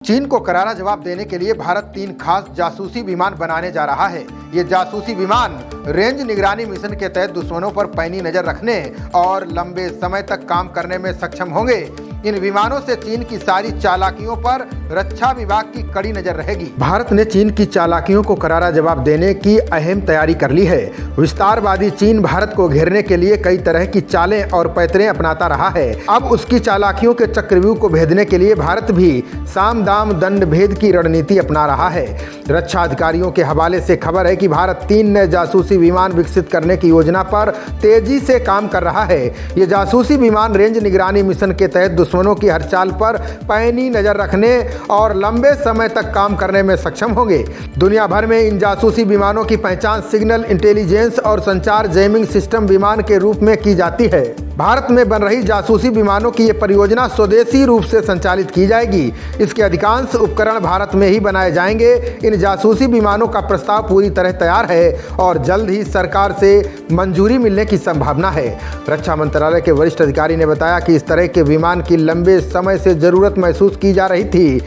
चीन को करारा जवाब देने के लिए भारत 3 खास जासूसी विमान बनाने जा रहा है। ये जासूसी विमान रेंज निगरानी मिशन के तहत दुश्मनों पर पैनी नजर रखने और लंबे समय तक काम करने में सक्षम होंगे। इन विमानों से चीन की सारी चालाकियों पर रक्षा विभाग की कड़ी नजर रहेगी। भारत ने चीन की चालाकियों को करारा जवाब देने की अहम तैयारी कर ली है। विस्तारवादी चीन भारत को घेरने के लिए कई तरह की चालें और पैतरे अपनाता रहा है। अब उसकी चालाकियों के चक्रव्यूह को भेदने के लिए भारत भी साम दाम दंड भेद की रणनीति अपना रहा है। रक्षा अधिकारियों के हवाले से खबर है कि भारत 3 नए जासूसी विमान विकसित करने की योजना पर तेजी से काम कर रहा है। ये जासूसी विमान रेंज निगरानी मिशन के तहत दुश्मनों की हर चाल पर पैनी नजर रखने और लंबे समय तक काम करने में सक्षम होंगे। दुनिया भर में इन जासूसी विमानों की पहचान सिग्नल इंटेलिजेंस और संचार जैमिंग सिस्टम विमान के रूप में की जाती है। भारत में बन रही जासूसी विमानों की ये परियोजना स्वदेशी रूप से संचालित की जाएगी। इसके अधिकांश उपकरण भारत में ही बनाए जाएंगे। इन जासूसी विमानों का प्रस्ताव पूरी तरह तैयार है और जल्द ही सरकार से मंजूरी मिलने की संभावना है। रक्षा मंत्रालय के वरिष्ठ अधिकारी ने बताया कि इस तरह के विमान की लंबे समय से जरूरत महसूस की जा रही थी।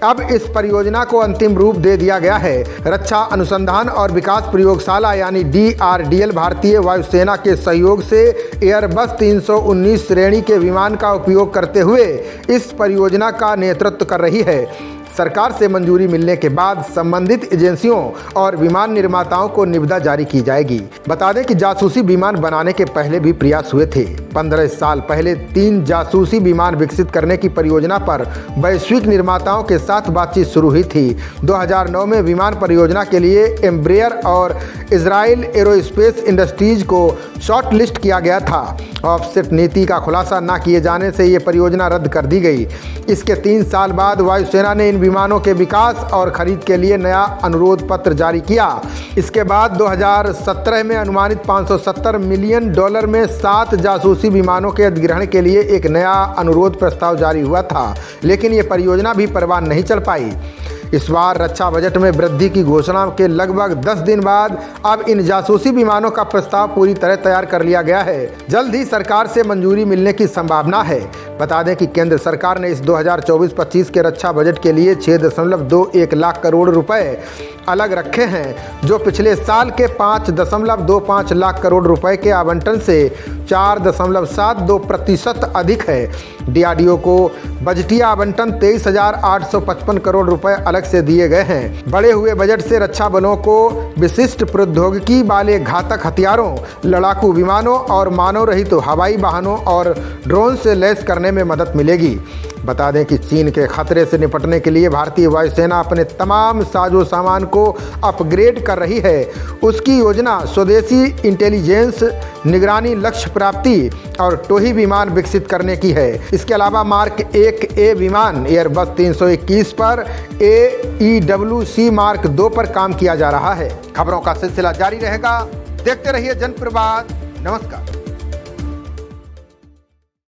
अब इस परियोजना को अंतिम रूप दे दिया गया है। रक्षा अनुसंधान और विकास प्रयोगशाला यानी DRDL भारतीय वायुसेना के सहयोग से एयरबस 319 श्रेणी के विमान का उपयोग करते हुए इस परियोजना का नेतृत्व कर रही है। सरकार से मंजूरी मिलने के बाद संबंधित एजेंसियों और विमान निर्माताओं को निविदा जारी की जाएगी। बता दें कि जासूसी विमान बनाने के पहले भी प्रयास हुए थे। 15 साल पहले 3 जासूसी विमान विकसित करने की परियोजना पर वैश्विक निर्माताओं के साथ बातचीत शुरू हुई थी। 2009 में विमान परियोजना के लिए एम्ब्रेयर और इजराइल एरोस्पेस इंडस्ट्रीज को शॉर्ट लिस्ट किया गया था। ऑफसेट नीति का खुलासा न किए जाने से ये परियोजना रद्द कर दी गई। इसके 3 साल बाद वायुसेना ने इन विमानों के विकास और खरीद के लिए नया अनुरोध पत्र जारी किया। इसके बाद 2017 में अनुमानित $570 मिलियन में 7 जासूसी विमानों के अधिग्रहण के लिए एक नया अनुरोध प्रस्ताव जारी हुआ था, लेकिन ये परियोजना भी परवान नहीं चल पाई। इस बार रक्षा बजट में वृद्धि की घोषणा के लगभग 10 दिन बाद अब इन जासूसी विमानों का प्रस्ताव पूरी तरह तैयार कर लिया गया है। जल्द ही सरकार से मंजूरी मिलने की संभावना है। बता दें कि केंद्र सरकार ने इस 2024-25 के रक्षा बजट के लिए 6.21 लाख करोड़ रुपए अलग रखे हैं, जो पिछले साल के 5.25 लाख करोड़ रुपए के आवंटन से 4.72% अधिक है। DRDO को बजटीय आवंटन 23,855 करोड़ रुपए अलग से दिए गए हैं। बढ़े हुए बजट से रक्षा बलों को विशिष्ट प्रौद्योगिकी वाले घातक हथियारों, लड़ाकू विमानों और मानव रहित हवाई वाहनों और ड्रोन से लैस करने में मदद मिलेगी। बता दें कि चीन के खतरे से निपटने के लिए भारतीय वायुसेना अपने तमाम साजो सामान को अपग्रेड कर रही है। उसकी योजना स्वदेशी इंटेलिजेंस, निगरानी, लक्ष्य प्राप्ति और टोही विमान विकसित करने की है। इसके अलावा मार्क 1A विमान एयरबस 321 पर AEWC मार्क 2 पर काम किया जा रहा है। खबरों का सिलसिला जारी रहेगा। देखते रहिए जनप्रवाद। नमस्कार।